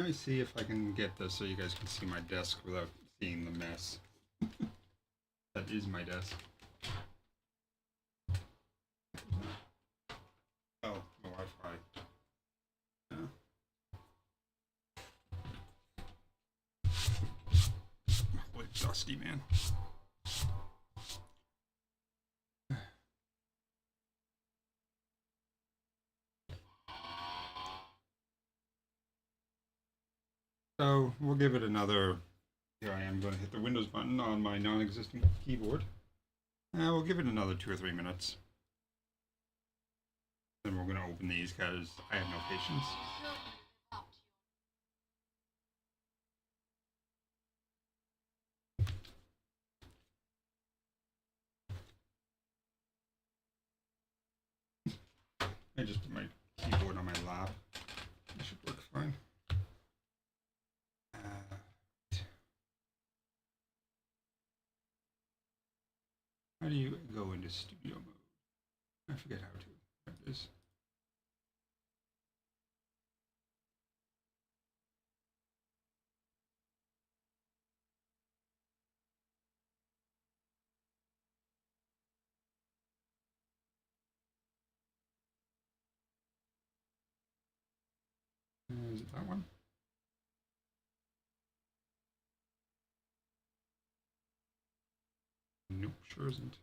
Let me see if I can get this so you guys can see my desk without seeing the mess. That is my desk. Oh, my Wi-Fi. Yeah. Holy dusty, man. So we'll give it another. Here I am going to hit the Windows button on my non-existent keyboard. We'll give it another 2 or 3 minutes. Then we're going to open these because I have no patience. I just put my keyboard on my lap. It should work fine. How do you go into studio mode? I forget how to. There it is. Is it that one? Nope, sure isn't.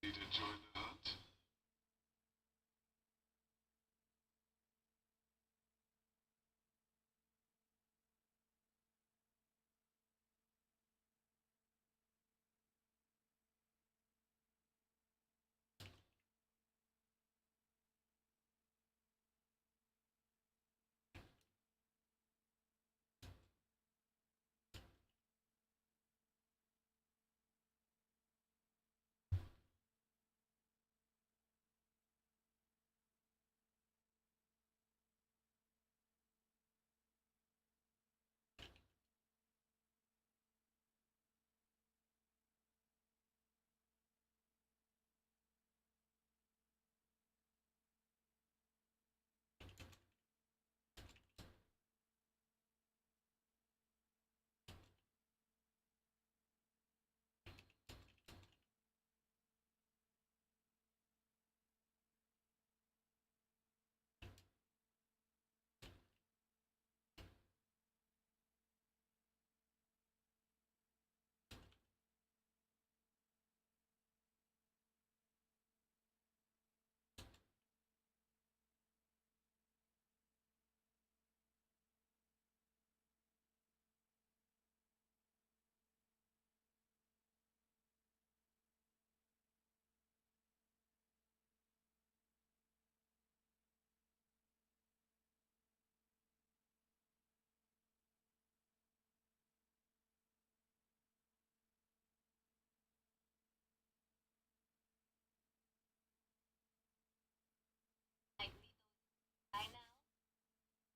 Need to join the hunt?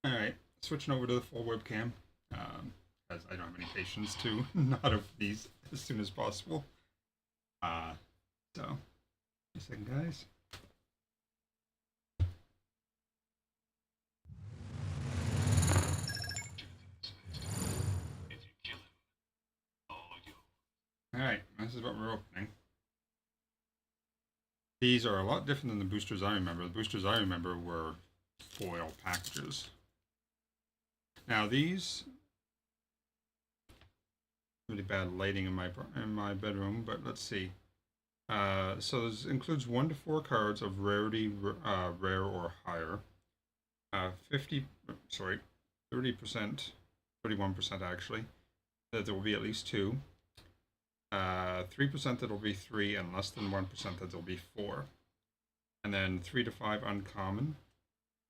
Alright, switching over to the full webcam. As I don't have any patience to not open these as soon as possible. So, a second, guys. Alright, this is what we're opening. These are a lot different than the boosters I remember. The boosters I remember were foil packages. Now these, really bad lighting in my bedroom, but let's see. So this includes 1 to 4 cards of rarity, rare or higher. 30%, 31% actually. that there will be at least 2. 3% that will be 3, and less than 1% that there will be 4. And then 3 to 5 uncommon,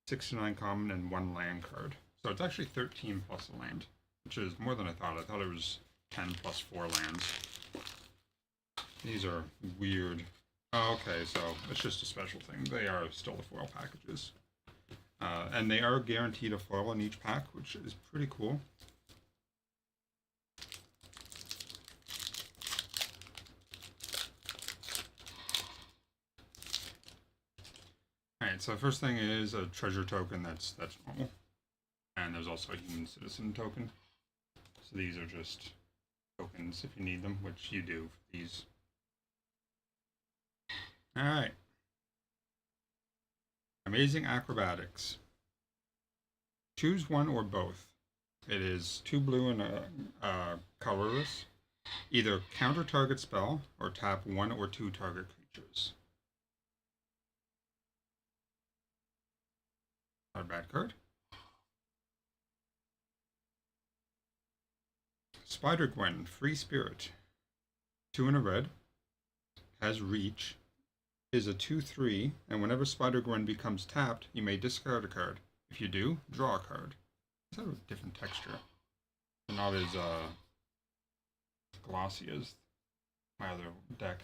6 to 9 common, and 1 land card. So it's actually 13 plus a land, which is more than I thought. I thought it was 10 plus 4 lands. These are weird. Oh, okay, so it's just a special thing. They are still the foil packages. And they are guaranteed a foil in each pack, which is pretty cool. Alright, so the first thing is a treasure token. That's normal. And there's also a human citizen token. So these are just tokens if you need them, which you do for these. Alright. Amazing acrobatics. Choose one or both. It is 2 blue and a colorless. Either counter target spell or tap 1 or 2 target creatures. Not a bad card. Spider Gwen, Free Spirit. 2 and a red. Has reach. Is a 2/3, and whenever Spider Gwen becomes tapped, you may discard a card. If you do, draw a card. It's a different texture. They're not as glossy as my other deck.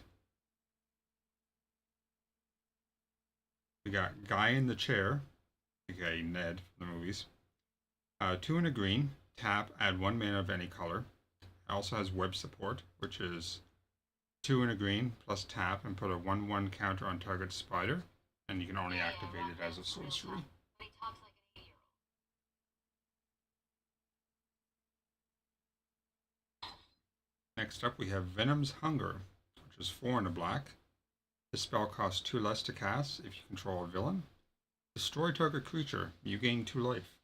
We got Guy in the Chair, aka Ned from the movies. 2 and a green, tap, add 1 mana of any color. It also has web support, which is 2 and a green plus tap and put a 1/1 counter on target spider, and you can only activate it as a sorcery. Next up we have Venom's Hunger, which is 4 and a black. This spell costs 2 less to cast if you control a villain. Destroy target creature, you gain 2 life.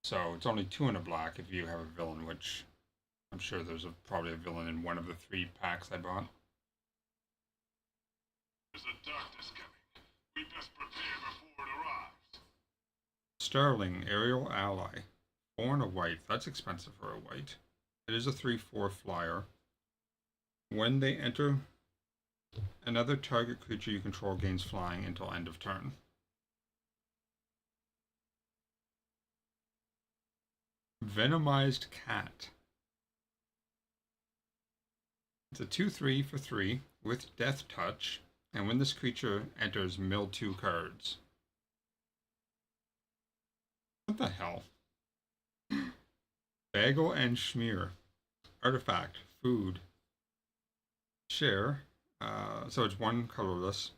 So it's only 2 and a black if you have a villain, which I'm sure there's probably a villain in one of the 3 packs I bought. There's a darkness coming. We best prepare before it arrives. Starling, Aerial Ally. 4 and a white. That's expensive for a white. It is a 3/4 flyer. When they enter, another target creature you control gains flying until end of turn. Venomized Cat. It's a 2/3 for 3 with Death Touch, and when this creature enters, mill 2 cards. What the hell? Bagel and Schmear. Artifact. Food. Share. So it's 1 colorless.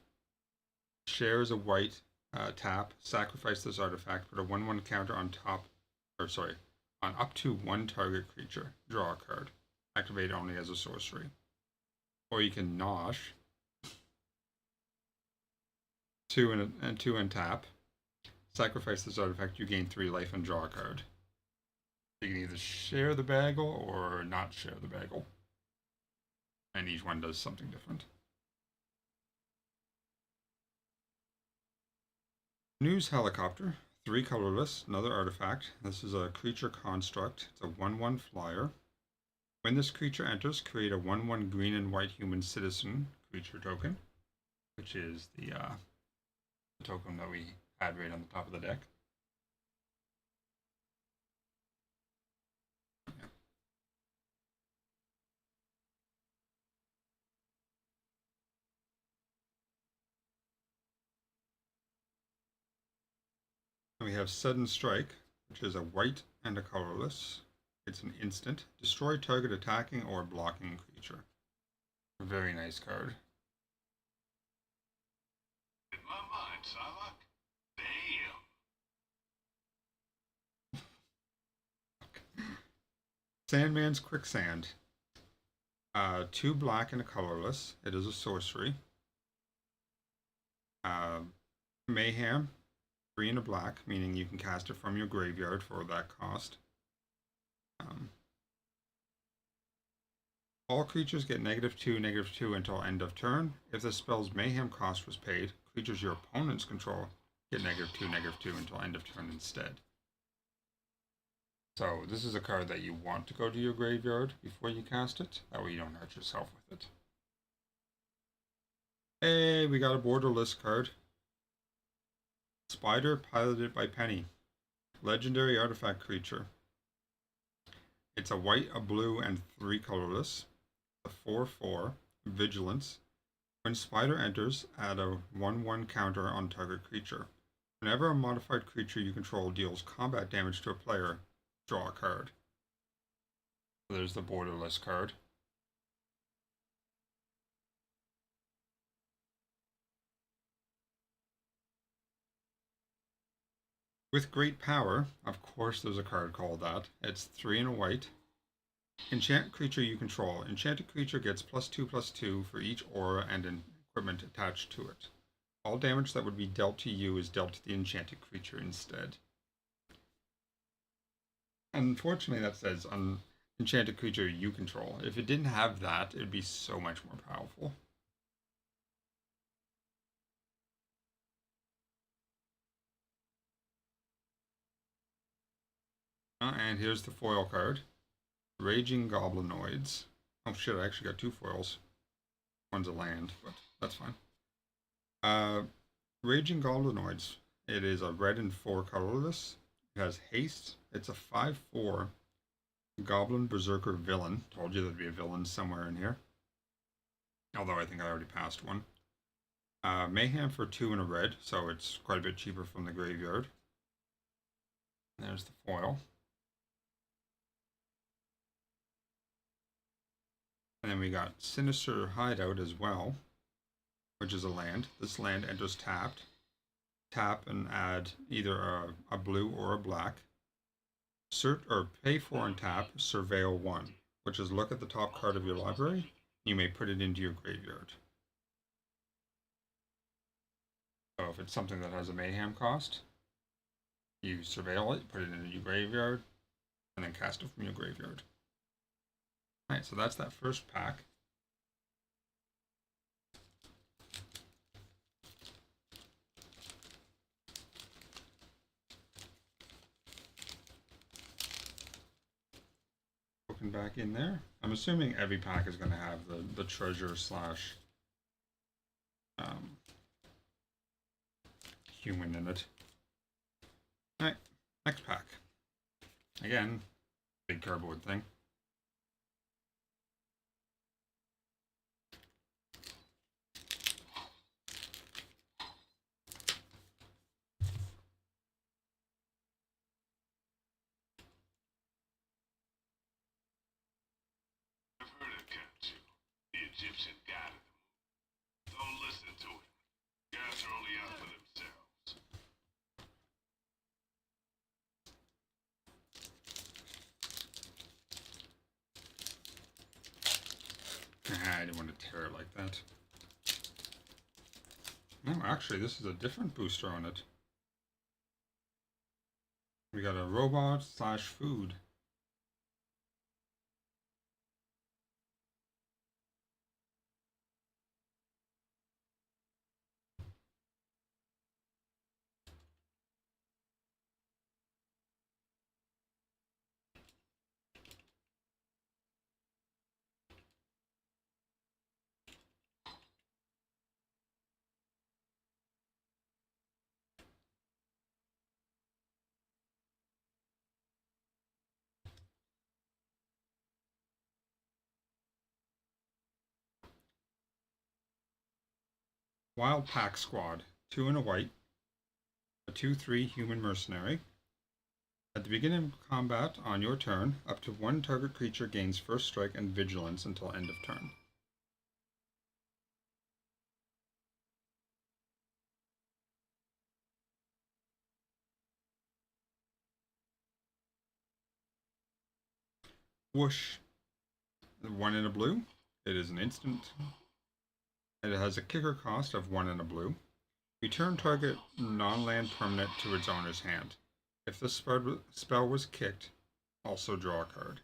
Share is a white. Tap. Sacrifice this artifact. Put a 1/1 counter on on up to 1 target creature. Draw a card. Activate only as a sorcery. Or you can Nosh. 2 and 2 and tap. Sacrifice this artifact. You gain 3 life and draw a card. You can either share the bagel or not share the bagel. And each one does something different. News Helicopter, 3 colorless, another artifact. This is a creature construct. It's a 1/1 flyer. When this creature enters, create a 1/1 green and white human citizen creature token, which is the token that we had right on the top of the deck. We have Sudden Strike, which is a white and a colorless. It's an instant. Destroy target attacking or blocking creature. A very nice card. In my mind, Psylocke. Damn. Sandman's Quicksand. 2 black and a colorless. It is a sorcery. Mayhem. 3 and a black, meaning you can cast it from your graveyard for that cost. All creatures get -2/-2 until end of turn. If the spell's Mayhem cost was paid, creatures your opponents control get -2/-2 until end of turn instead. So this is a card that you want to go to your graveyard before you cast it. That way you don't hurt yourself with it. Hey, we got a borderless card. Spider, piloted by Penny. Legendary artifact creature. It's a white, a blue, and 3 colorless. A 4/4. Vigilance. When Spider enters, add a 1/1 counter on target creature. Whenever a modified creature you control deals combat damage to a player, draw a card. So there's the borderless card. With great power, of course there's a card called that. It's 3 and a white. Enchant creature you control. Enchanted creature gets +2/+2 for each aura and an equipment attached to it. All damage that would be dealt to you is dealt to the enchanted creature instead. Unfortunately, that says enchanted creature you control. If it didn't have that, it would be so much more powerful. And here's the foil card. Raging Goblinoids. Oh shit, I actually got 2 foils. One's a land, but that's fine. Raging Goblinoids. It is a red and 4 colorless. It has haste. It's a 5/4 Goblin Berserker villain. Told you there'd be a villain somewhere in here. Although I think I already passed one. Mayhem for 2 and a red, so it's quite a bit cheaper from the graveyard. There's the foil. And then we got Sinister Hideout as well, which is a land. This land enters tapped. Tap and add either a blue or a black. Pay for and tap Surveil 1, which is look at the top card of your library. You may put it into your graveyard. So if it's something that has a mayhem cost, you surveil it, put it into your graveyard, and then cast it from your graveyard. Alright, so that's that first pack. Open back in there. I'm assuming every pack is going to have the treasure slash human in it. Alright, next pack. Again, big cardboard thing. Egyptian god of the moon. Don't listen to him. Gods are only out for themselves. I didn't want to tear it like that. No, actually, this is a different booster on it. We got a robot slash food. Wild Pack Squad. 2 and a white. A 2/3 human mercenary. At the beginning of combat on your turn, up to 1 target creature gains first strike and vigilance until end of turn. Whoosh. 1 in a blue. It is an instant. It has a kicker cost of 1 in a blue. Return target non-land permanent to its owner's hand. If the spell was kicked, also draw a card.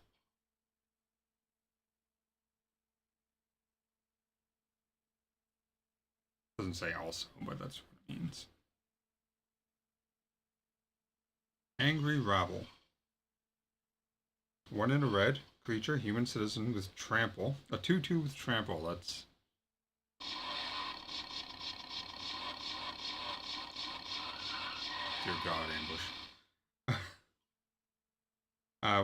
Doesn't say also, but that's what it means. Angry Rabble. 1 in a red creature, human citizen with trample. A 2/2 with trample. That's dear God, ambush.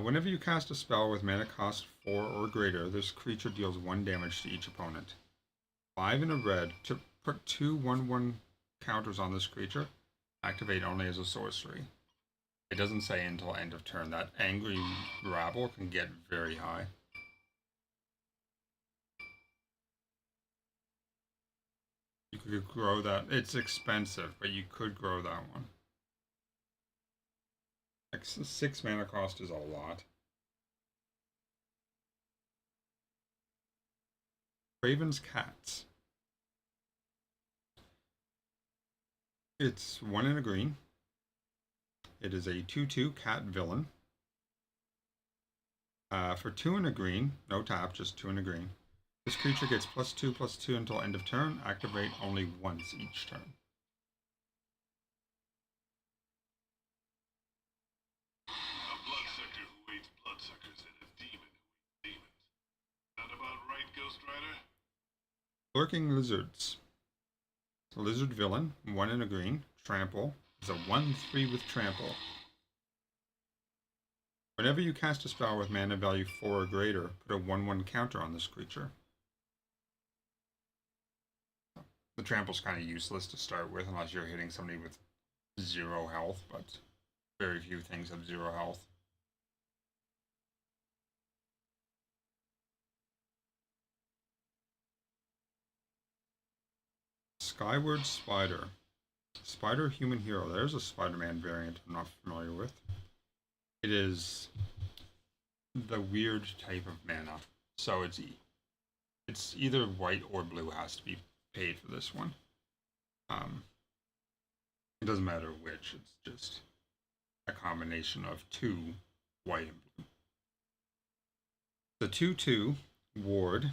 Whenever you cast a spell with mana cost 4 or greater, this creature deals 1 damage to each opponent. 5 in a red to put 2 1/1 counters on this creature. Activate only as a sorcery. It doesn't say until end of turn. That angry rabble can get very high. You could grow that. It's expensive, but you could grow that one. 6 mana cost is a lot. Raven's Cats. It's 1 in a green. It is a 2/2 cat villain. For 2 in a green, no tap, just 2 in a green. This creature gets +2/+2 until end of turn. Activate only once each turn. A bloodsucker who hates bloodsuckers and a demon who hates demons. Sound about right, Ghost Rider? Lurking Lizards. A lizard villain, 1 in a green. Trample. Is a 1/3 with trample. Whenever you cast a spell with mana value 4 or greater, put a 1/1 counter on this creature. The trample's kind of useless to start with unless you're hitting somebody with 0 health, but very few things have 0 health. Skyward Spider. Spider Human Hero. There's a Spider-Man variant I'm not familiar with. It is the weird type of mana. So it's either white or blue has to be paid for this one. It doesn't matter which. It's just a combination of 2 white and blue. The 2/2 ward,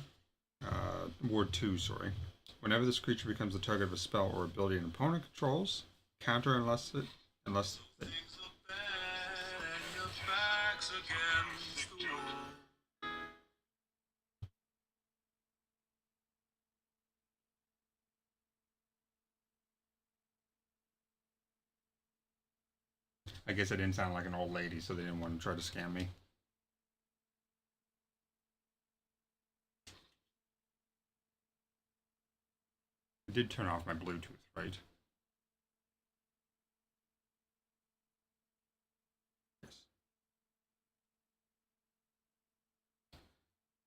ward 2, sorry. Whenever this creature becomes the target of a spell or ability an opponent controls, counter unless it. I guess I didn't sound like an old lady, so they didn't want to try to scam me. I did turn off my Bluetooth, right? Yes.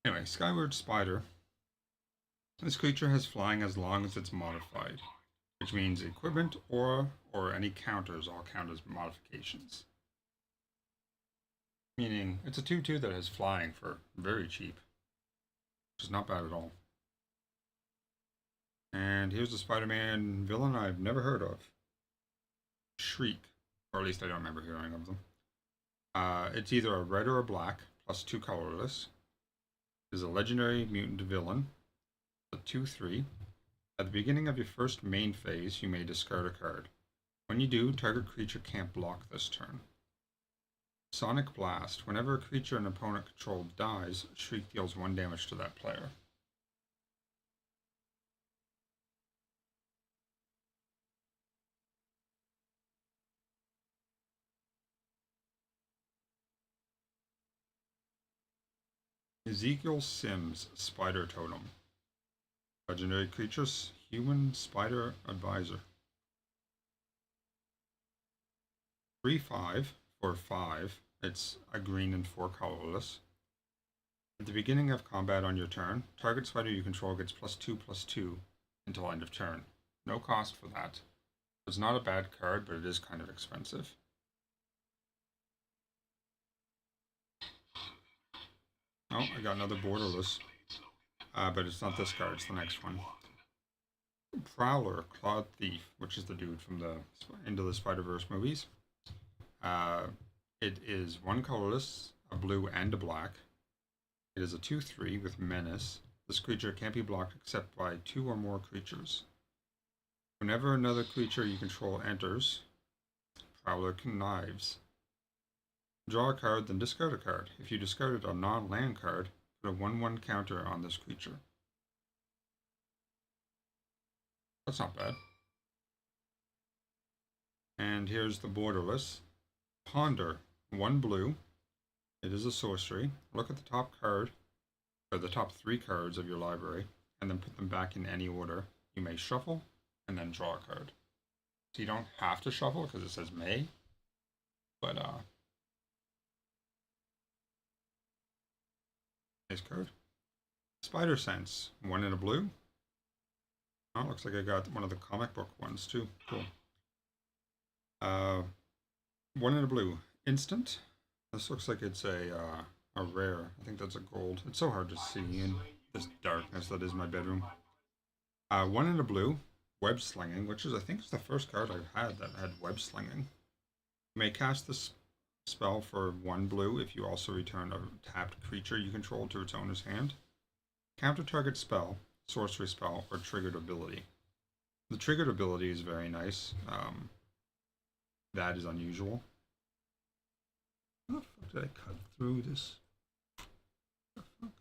Anyway, Skyward Spider. This creature has flying as long as it's modified, which means equipment or any counters all count as modifications. Meaning it's a 2/2 that has flying for very cheap, which is not bad at all. And here's the Spider-Man villain I've never heard of. Shriek, or at least I don't remember hearing of them. It's either a red or a black, +2 colorless. It is a legendary mutant villain, a 2/3. At the beginning of your first main phase, you may discard a card. When you do, target creature can't block this turn. Sonic Blast. Whenever a creature an opponent controlled dies, Shriek deals 1 damage to that player. Ezekiel Sims, Spider Totem. Legendary creatures, Human Spider Advisor. 3/5 for 5. It's a green and 4 colorless. At the beginning of combat on your turn, target spider you control gets +2/+2 until end of turn. No cost for that. It's not a bad card, but it is kind of expensive. Oh, I got another borderless. But it's not this card, it's the next one. Prowler, Clawed Thief, which is the dude from the Into the Spider-Verse movies. It is 1 colorless, a blue, and a black. It is a 2/3 with Menace. This creature can't be blocked except by 2 or more creatures. Whenever another creature you control enters, Prowler connives. Draw a card, then discard a card. If you discarded a non-land card, put a 1/1 counter on this creature. That's not bad. And here's the borderless. Ponder. 1 blue. It is a sorcery. Look at the top card, or the top 3 cards of your library, and then put them back in any order. You may shuffle, and then draw a card. So you don't have to shuffle, because it says may. But, nice card. Spider Sense. 1 in a blue. Oh, looks like I got one of the comic book ones, too. Cool. 1 in a blue. Instant. This looks like it's a rare. I think that's a gold. It's so hard to see in this darkness that is my bedroom. 1 in a blue. Web Slinging, which is, I think, is the first card I've had that had web slinging. You may cast this spell for 1 blue if you also return a tapped creature you control to its owner's hand. Counter target spell, sorcery spell, or triggered ability. The triggered ability is very nice. That is unusual. How the fuck did I cut through this? What the fuck?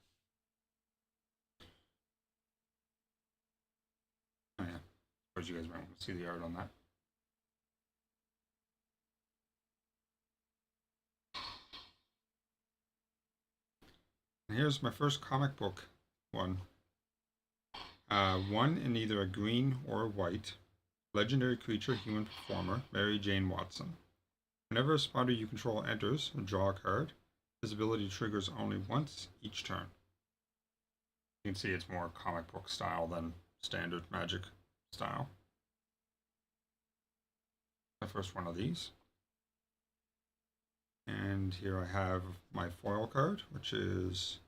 Oh yeah. Suppose you guys might want to see the art on that. And here's my first comic book one. 1 in either a green or a white. Legendary creature, human performer, Mary Jane Watson. Whenever a spider you control enters, draw a card. This ability triggers only once each turn. You can see it's more comic book style than standard Magic style. My first one of these. And here I have my foil card, which is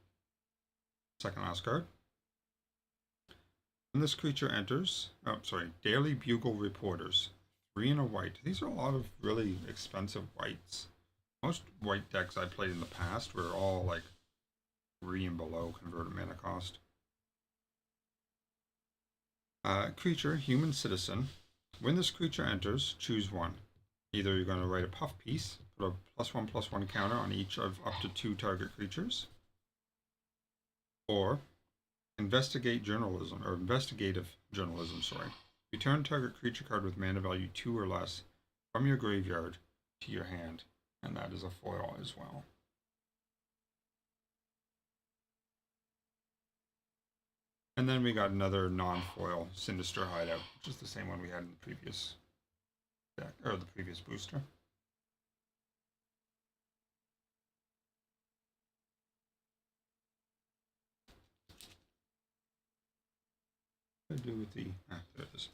second last card. When this creature enters, Daily Bugle Reporters, 3 in a white. These are a lot of really expensive whites. Most white decks I played in the past were all like 3 and below converted mana cost. Creature, human citizen. When this creature enters, choose 1. Either you're going to write a puff piece, put a +1/+1 counter on each of up to 2 target creatures, or investigative journalism, Return target creature card with mana value 2 or less from your graveyard to your hand, and that is a foil as well. And then we got another non-foil Sinister Hideout, which is the same one we had in the previous deck, or the previous booster. What do I do with the... there it is.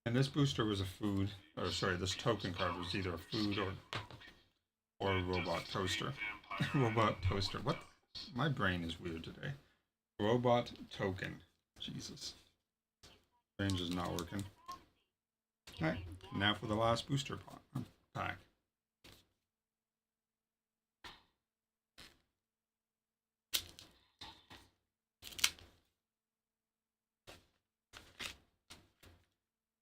And this booster was a food, this token card was either a food or a robot toaster. Robot toaster. What? My brain is weird today. Robot token. Jesus. Range is not working. Alright, now for the last booster pack.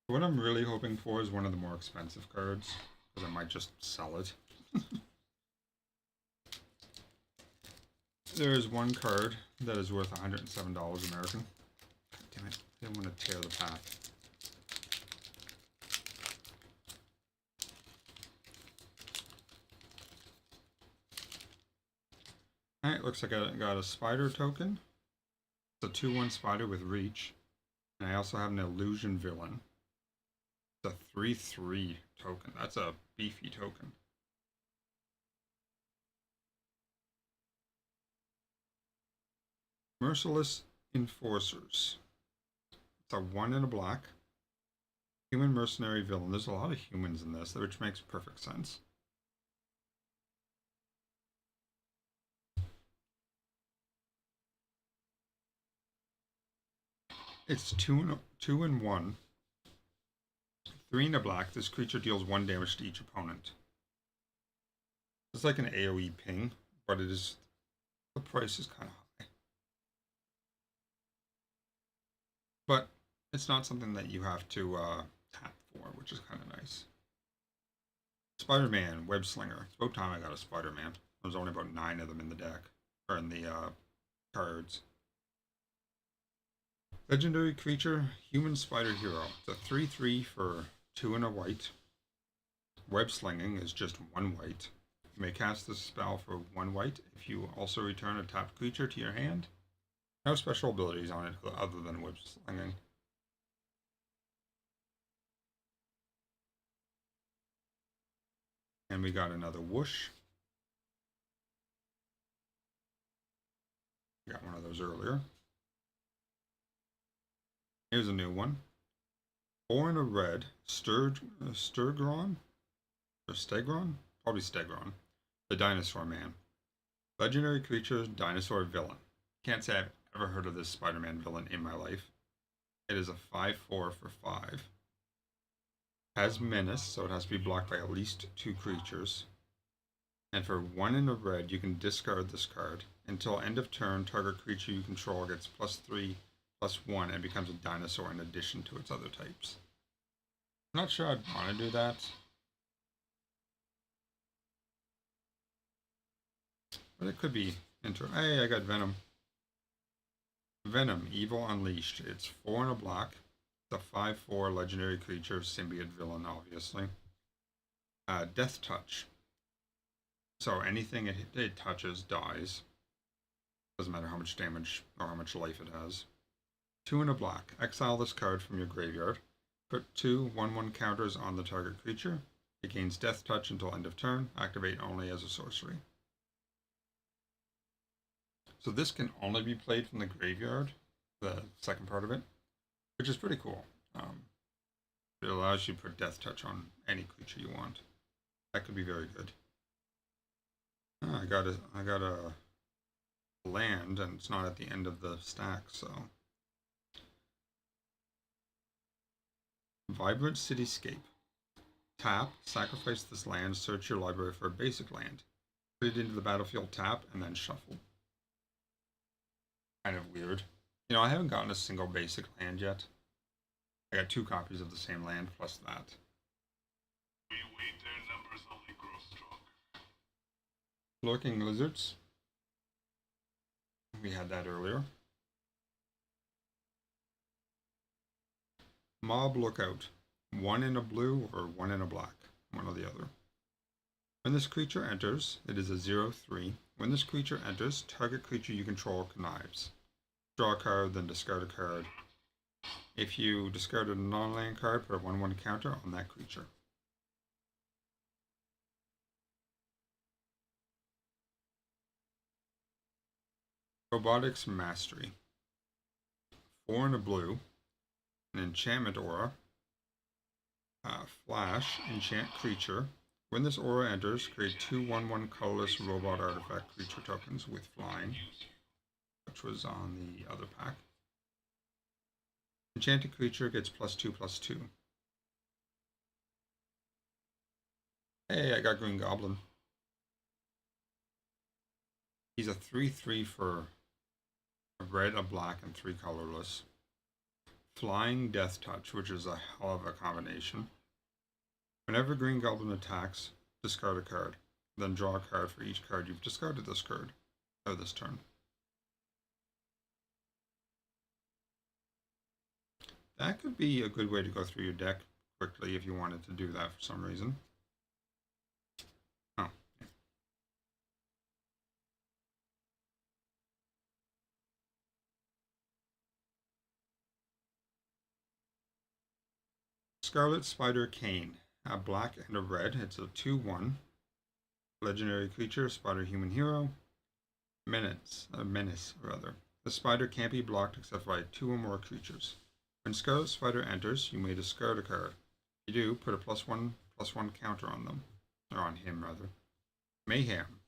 What I'm really hoping for is one of the more expensive cards, because I might just sell it. There is one card that is worth $107 American. God damn it, I didn't want to tear the pack. Alright, looks like I got a spider token. It's a 2/1 spider with reach. And I also have an illusion villain. It's a 3/3 token. That's a beefy token. Merciless Enforcers. It's a 1 in a black. Human mercenary villain. There's a lot of humans in this, which makes perfect sense. It's 2 and 1. 3 in a black. This creature deals 1 damage to each opponent. It's like an AoE ping, but the price is kind of high. but it's not something that you have to tap for, which is kind of nice. Spider-Man, Web Slinger. It's about time I got a Spider-Man. There's only about 9 of them in the deck, or in the cards. Legendary creature, Human Spider Hero. It's a 3/3 for 2 and a white. Web Slinging is just 1 white. You may cast this spell for 1 white if you also return a tapped creature to your hand. No special abilities on it other than Web Slinging. And we got another Whoosh. We got one of those earlier. Here's a new one. 4 and a red, Sturgron? Or Stegron? Probably Stegron. The Dinosaur Man. Legendary creature, dinosaur villain. Can't say I've ever heard of this Spider-Man villain in my life. It is a 5/4 for 5. Has menace, so it has to be blocked by at least 2 creatures. And for 1 in a red, you can discard this card. Until end of turn, target creature you control gets +3/+1 and becomes a dinosaur in addition to its other types. I'm not sure I'd want to do that. But it could be interesting. Hey, I got Venom. Venom, Evil Unleashed. It's 4 and a black. It's a 5/4 legendary creature, symbiote villain, obviously. Death Touch. So anything it touches dies. Doesn't matter how much damage or how much life it has. 2 and a black. Exile this card from your graveyard. Put 2 1/1 counters on the target creature. It gains Death Touch until end of turn. Activate only as a sorcery. So this can only be played from the graveyard, the second part of it, which is pretty cool. It allows you to put Death Touch on any creature you want. That could be very good. I got a land, and it's not at the end of the stack, so. Vibrant Cityscape. Tap, sacrifice this land, search your library for a basic land. Put it into the battlefield, tap, and then shuffle. Kind of weird. You know, I haven't gotten a single basic land yet. I got 2 copies of the same land plus that. We wait, their numbers only grow stronger. Lurking Lizards. We had that earlier. Mob Lookout. 1 in a blue or 1 in a black. One or the other. When this creature enters, it is a 0/3. When this creature enters, target creature you control connives. Draw a card, then discard a card. If you discard a non-land card, put a 1/1 counter on that creature. Robotics Mastery. 4 in a blue. An enchantment aura. Flash, enchant creature. When this aura enters, create 2 1/1 colorless robot artifact creature tokens with flying, which was on the other pack. Enchanted creature gets +2/+2. Hey, I got Green Goblin. He's a 3/3 for a red, a black, and 3 colorless. Flying Death Touch, which is a hell of a combination. Whenever Green Goblin attacks, discard a card. Then draw a card for each card you've discarded this turn. That could be a good way to go through your deck quickly if you wanted to do that for some reason. Oh. Yeah. Scarlet Spider Cane. A black and a red. It's a 2/1. Legendary creature, Spider Human Hero. Menace. The spider can't be blocked except by 2 or more creatures. When Scarlet Spider enters, you may discard a card. If you do, put a +1/+1 counter on them. Or on him, rather. Mayhem.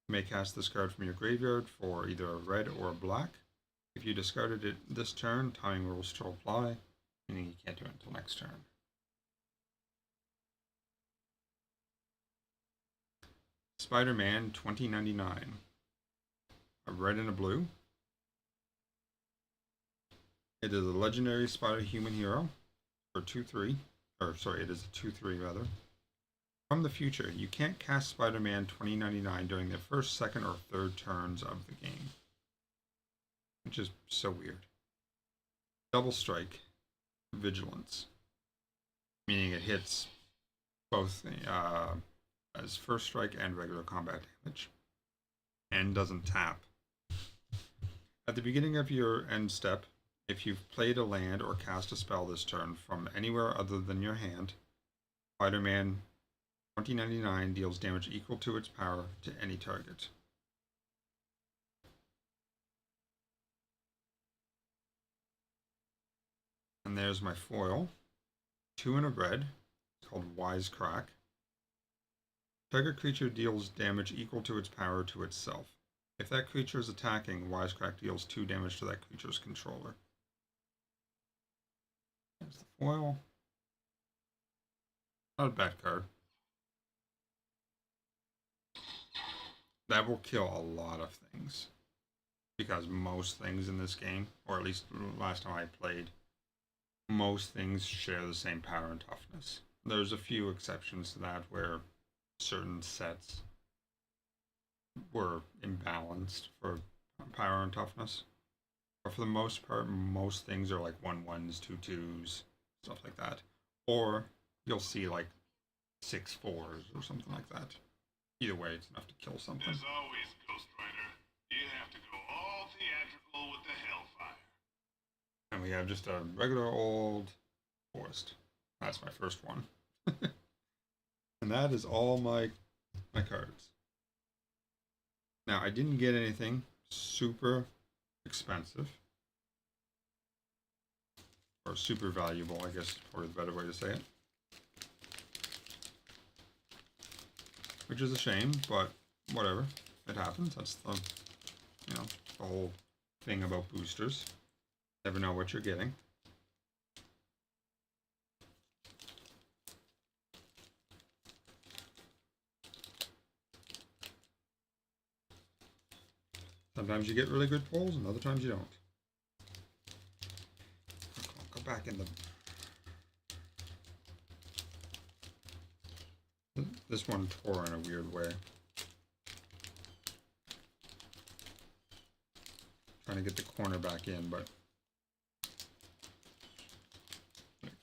You may cast this card from your graveyard for either a red or a black. If you discarded it this turn, timing rules still apply, meaning you can't do it until next turn. Spider-Man 2099. A red and a blue. It is a legendary spider human hero for 2/3. Or, sorry, it is a 2/3 rather. From the future, you can't cast Spider-Man 2099 during the first, second, or third turns of the game. Which is so weird. Double Strike, Vigilance. Meaning it hits both as first strike and regular combat damage. And doesn't tap. At the beginning of your end step, if you've played a land or cast a spell this turn from anywhere other than your hand, Spider-Man 2099 deals damage equal to its power to any target. And there's my foil. 2 and a red. It's called Wisecrack. Target creature deals damage equal to its power to itself. If that creature is attacking, Wisecrack deals 2 damage to that creature's controller. There's the foil. Not a bad card. That will kill a lot of things. Because most things in this game, or at least last time I played, most things share the same power and toughness. There's a few exceptions to that where certain sets were imbalanced for power and toughness. But for the most part, most things are like 1/1s, 2/2s, stuff like that. Or you'll see like 6/4s or something like that. Either way, it's enough to kill something. As always, Ghost Rider, you have to go all theatrical with the Hellfire. And we have just a regular old forest. That's my first one. And that is all my cards. Now, I didn't get anything super expensive. Or super valuable, I guess is probably the better way to say it. Which is a shame, but whatever. It happens. That's the, the whole thing about boosters. Never know what you're getting. Sometimes you get really good pulls, and other times you don't. I'll go back in the... This one tore in a weird way. Trying to get the corner back in, but... There we go.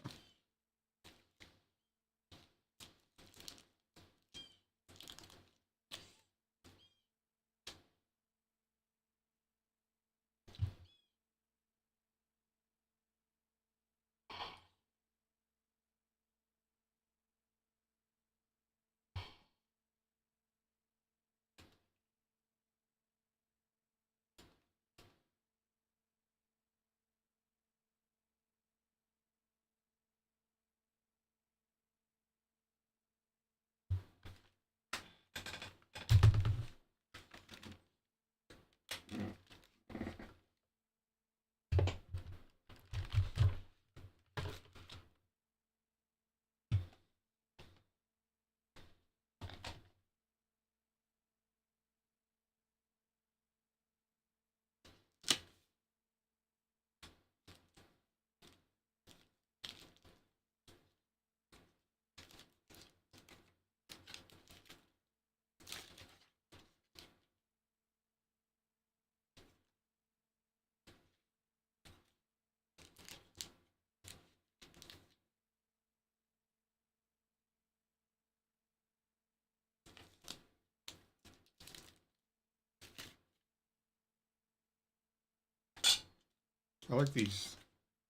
I like these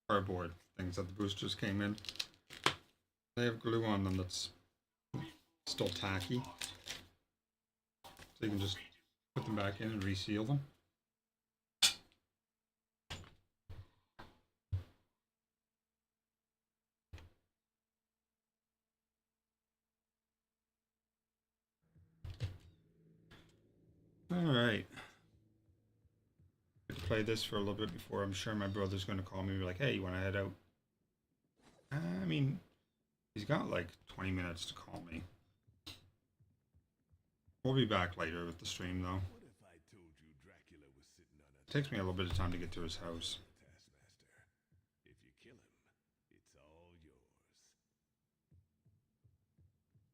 cardboard things that the boosters came in. They have glue on them that's still tacky. So you can just put them back in and reseal them. Alright. Play this for a little bit before I'm sure my brother's going to call me and be like, hey, you want to head out? I mean, he's got like 20 minutes to call me. We'll be back later with the stream though. What if I told you Dracula was sitting on a It takes me a little bit of time to get to his house. taskmaster?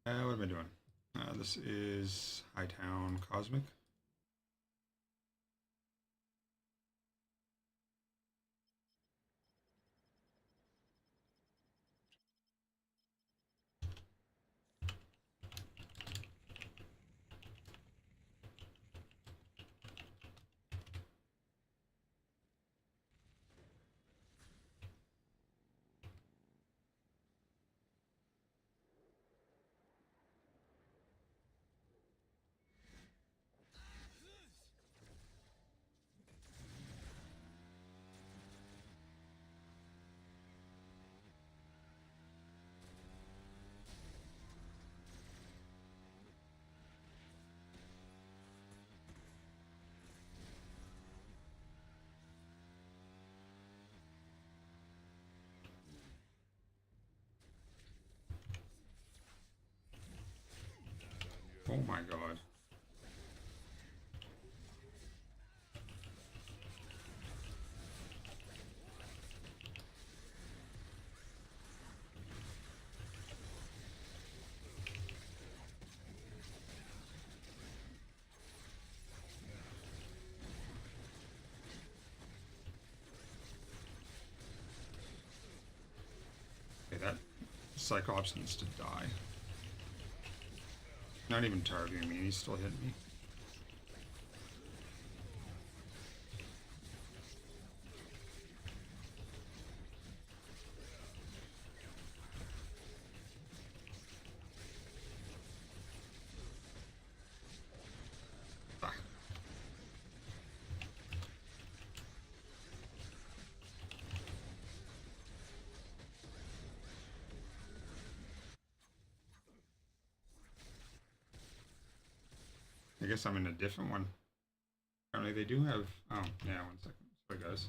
What am I doing? This is Hightown Cosmic. Oh my god. Okay, that Cyclops needs to die. Not even targeting me, he's still hitting me. Ah. I guess I'm in a different one. Apparently they do have... Oh, yeah, 1 second. Sorry, guys.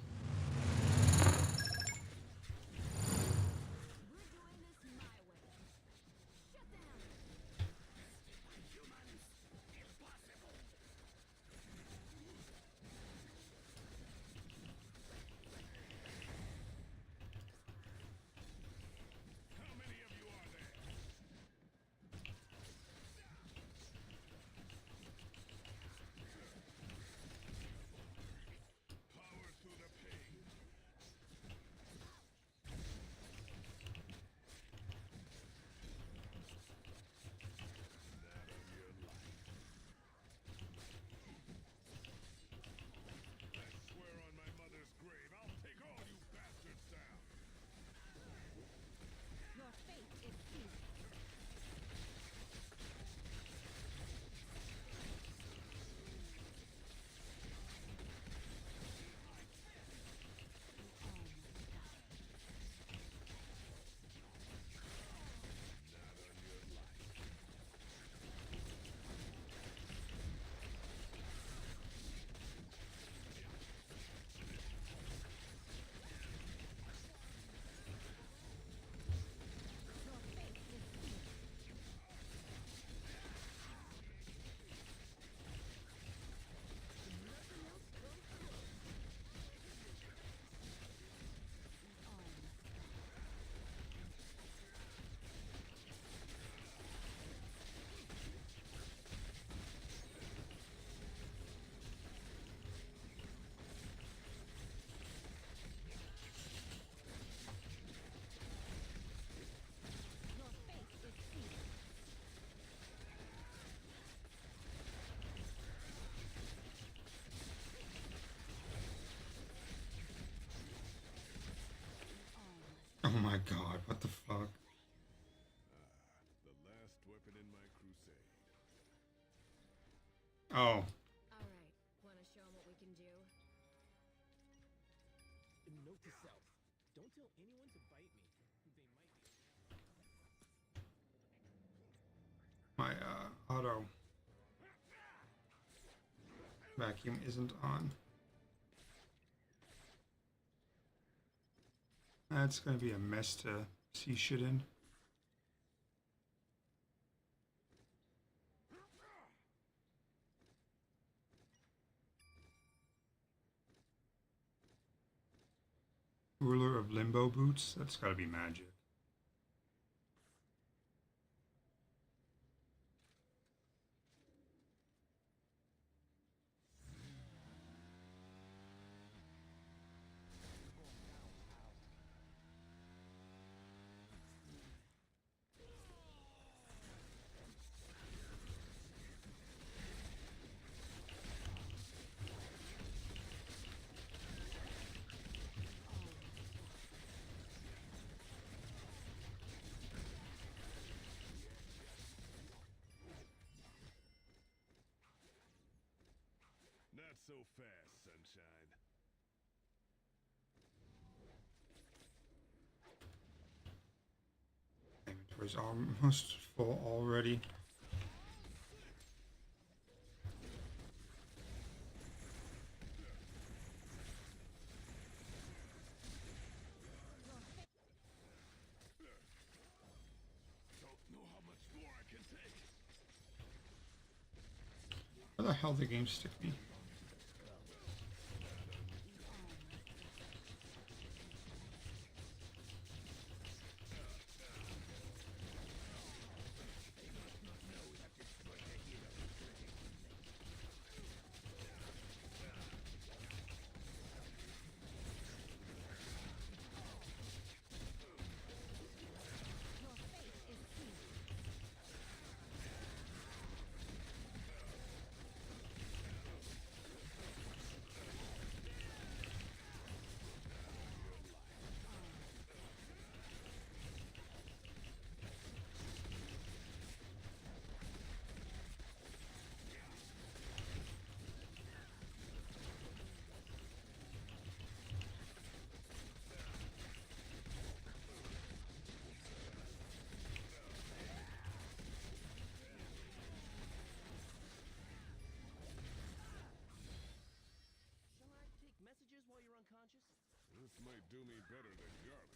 Oh my god, what the fuck? The last weapon in my crusade. Oh. Alright, wanna show them what we can do? Note to self, don't tell anyone to bite me. They might be. My auto vacuum isn't on. That's gonna be a mess to see shit in. Ruler of Limbo Boots? That's gotta be magic. so fast, sunshine. Inventory's almost full already. Don't know how much more I can take. Where the hell did the game stick me? Shall I take messages while you're unconscious? This might do me better than garlic.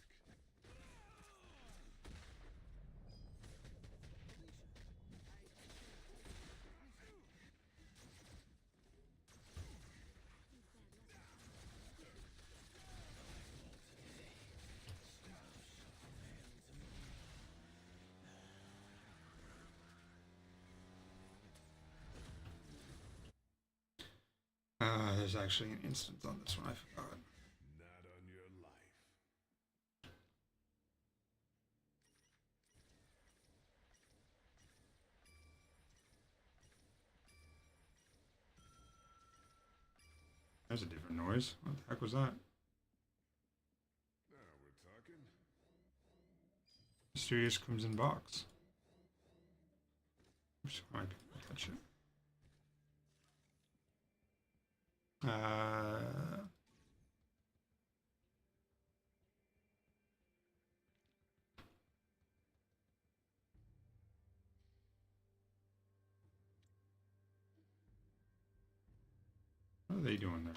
There's actually an instance on this one, I forgot. Not on your life. There's a different noise. What the heck was that? Now we're talking. Mysterious Crimson Box. Which one I can touch it? What are they doing there?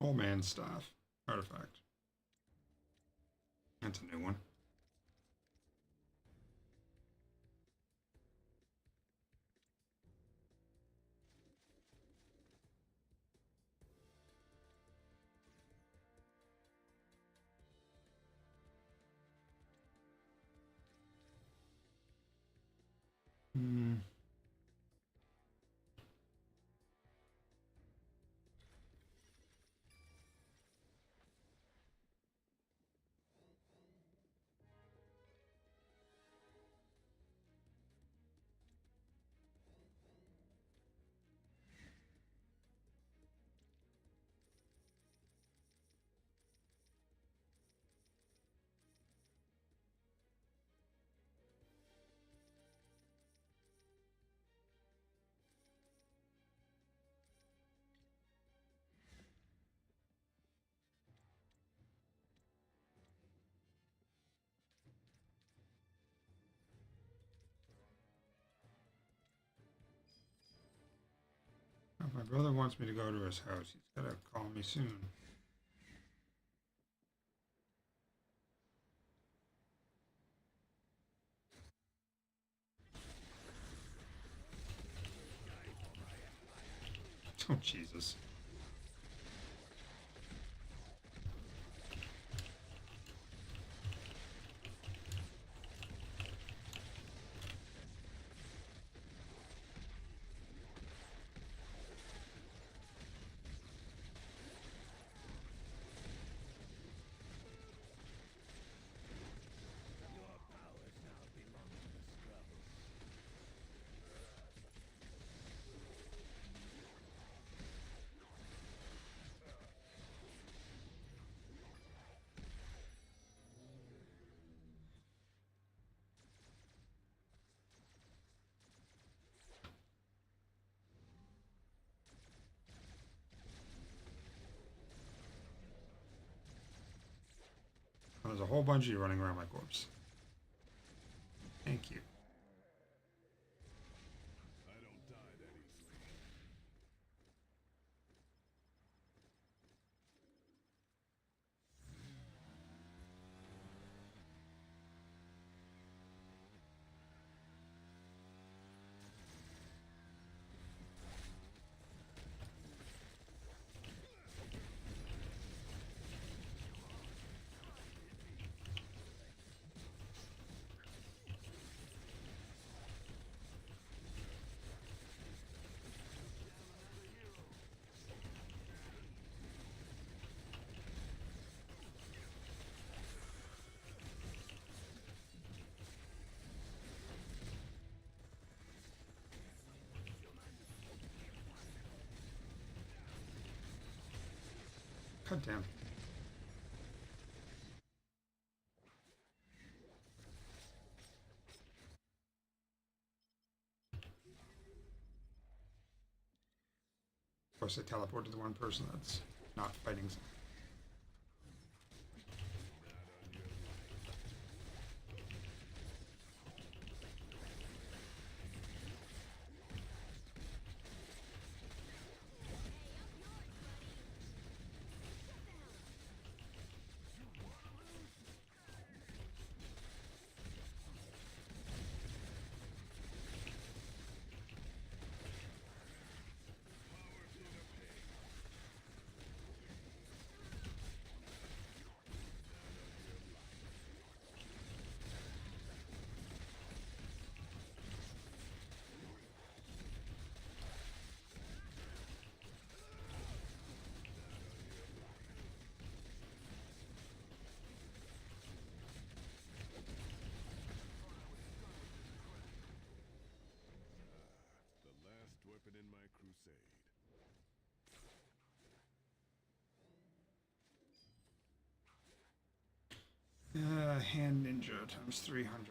Old Man Staff. Artifact. That's a new one. Hmm. If my brother wants me to go to his house, he's gotta call me soon. Oh, Jesus. a whole bunch of you running around my corpse. Thank you. I don't die that easily. God damn. Of course, I teleported the one person that's not fighting. The last weapon in my crusade. Hand ninja times 300. Time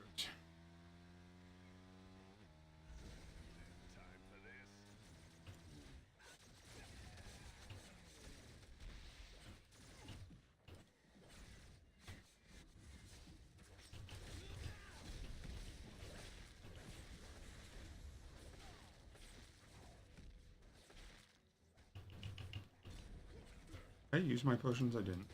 for this. I used my potions, I didn't.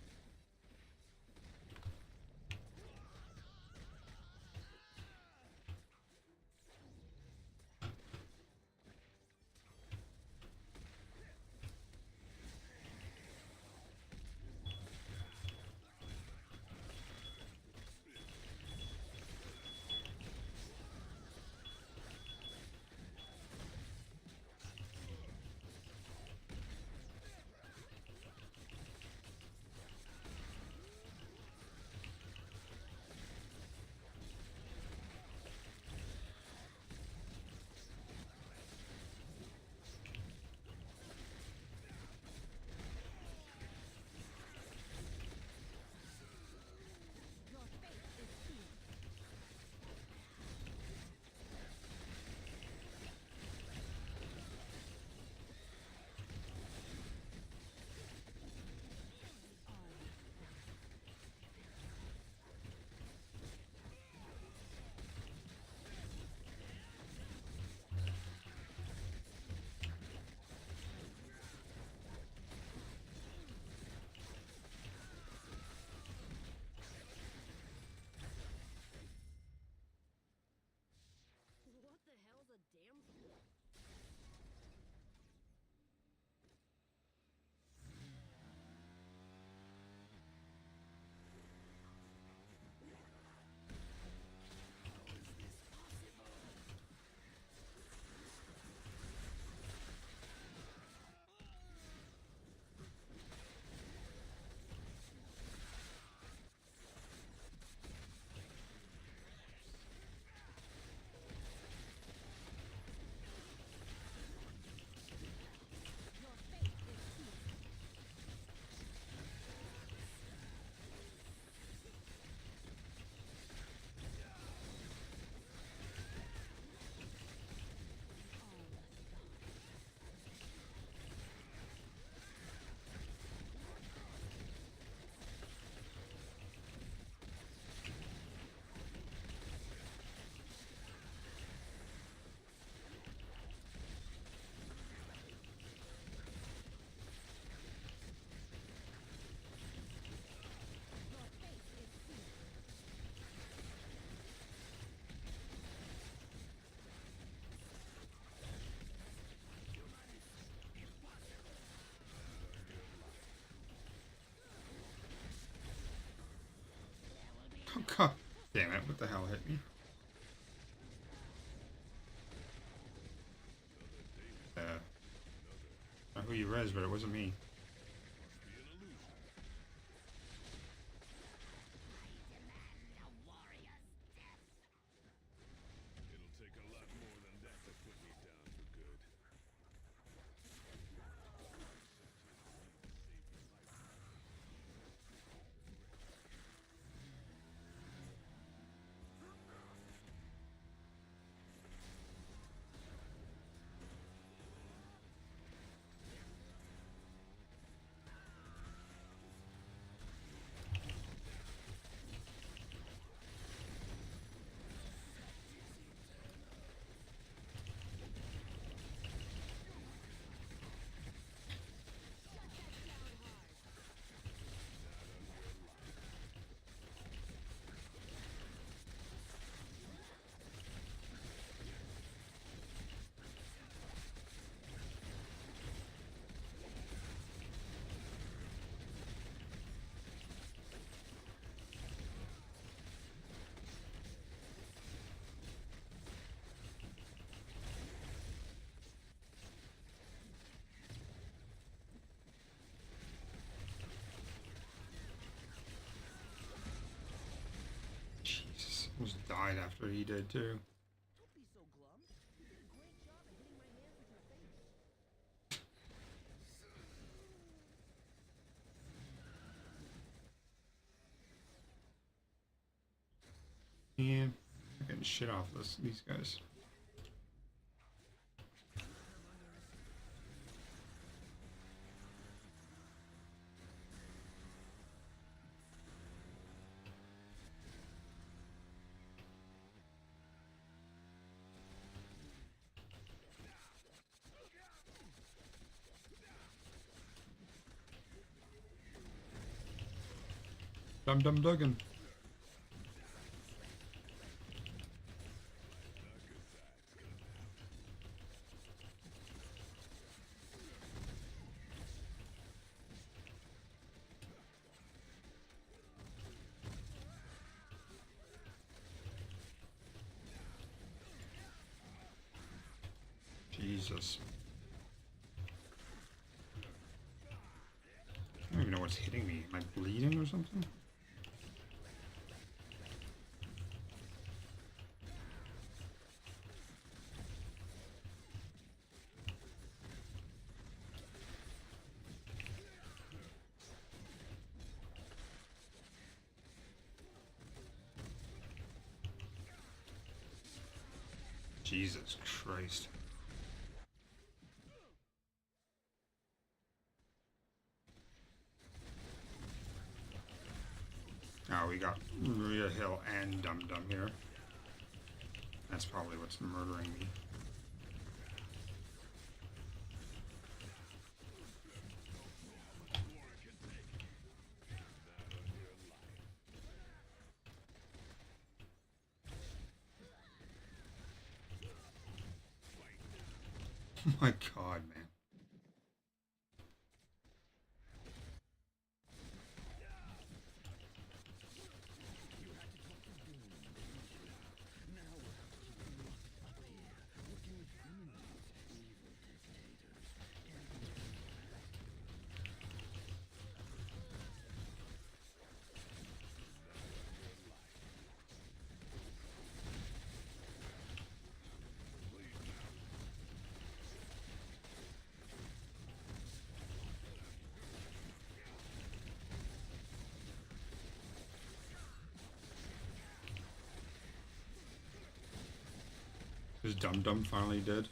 Damn it, what the hell hit me? I don't know who you res, but it wasn't me. It'll take a lot more than that to put me down for good. Jesus, almost died after he did too. Don't be so glum. You did a great job at hitting my hands with your face. And I'm getting shit off these guys. Dum Dum Duggan. Jesus. I don't even know what's hitting me. Am I bleeding or something? Jesus Christ. Oh, we got Maria Hill and Dum Dum here. That's probably what's murdering me. Oh my god, man. Is Dum Dum finally dead?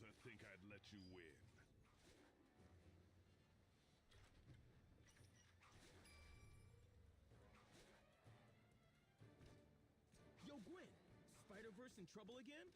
to think I'd let you win. Yo, Gwen, Spider-Verse in trouble again?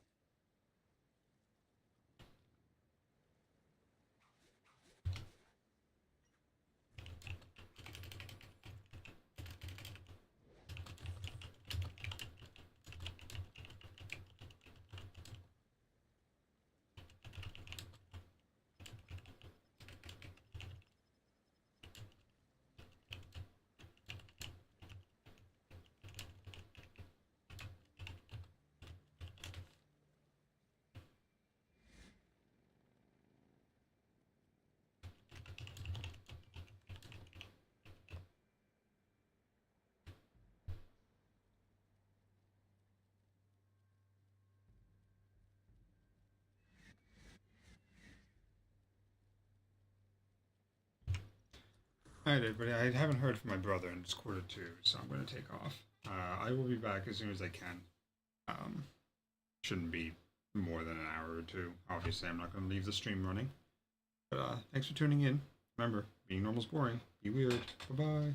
Alright, everybody. I haven't heard from my brother, and it's 1:45, so I'm going to take off. I will be back as soon as I can. Shouldn't be more than an hour or two. Obviously, I'm not going to leave the stream running. But thanks for tuning in. Remember, being normal's boring. Be weird. Bye bye.